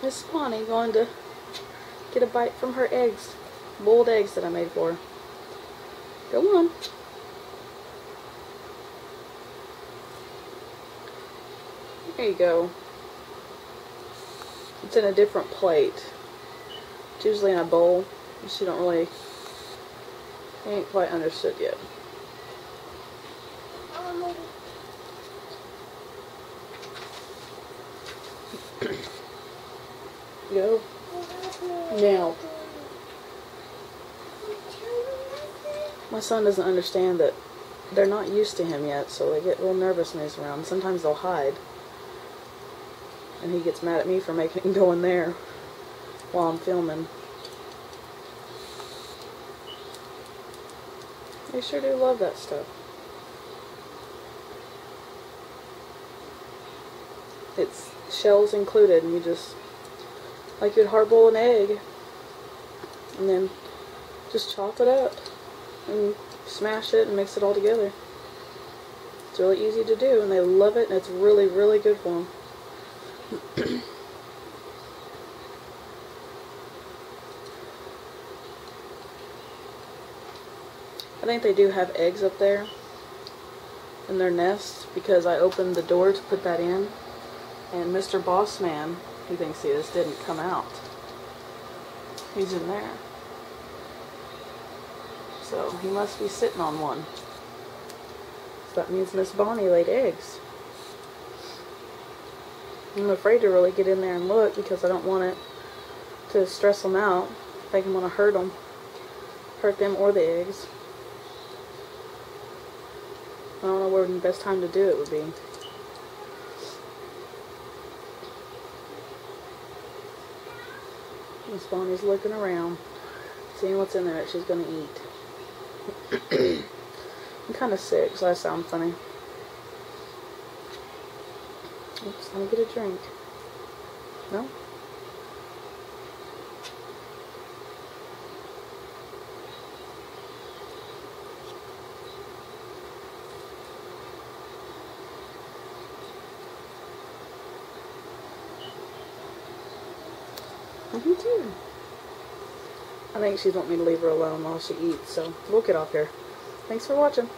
Miss Bonnie going to get a bite from her eggs. Boiled eggs that I made for her. Go on. There you go. It's in a different plate. It's usually in a bowl. She ain't quite understood yet. Go. Now. My son doesn't understand that they're not used to him yet, so they get real nervous when he's around. Sometimes they'll hide. And he gets mad at me for making him go in there while I'm filming. They sure do love that stuff. It's shells included, and you just, like you'd hard boil an egg, and then just chop it up and smash it and mix it all together. It's really easy to do, and they love it, and it's really, really good for them. I think they do have eggs up there in their nest because I opened the door to put that in, and Mr. Bossman, he thinks he is, didn't come out. He's in there. So he must be sitting on one. So that means Miss Bonnie laid eggs. I'm afraid to really get in there and look because I don't want it to stress them out. I think I'm going to hurt them or the eggs. I don't know where the best time to do it would be. Miss Bonnie's looking around, seeing what's in there that she's going to eat. I'm kind of sick, so I sound funny. Oops, let me get a drink. No? Me too. I think she's wanting me to leave her alone while she eats, so we'll get off here. Thanks for watching.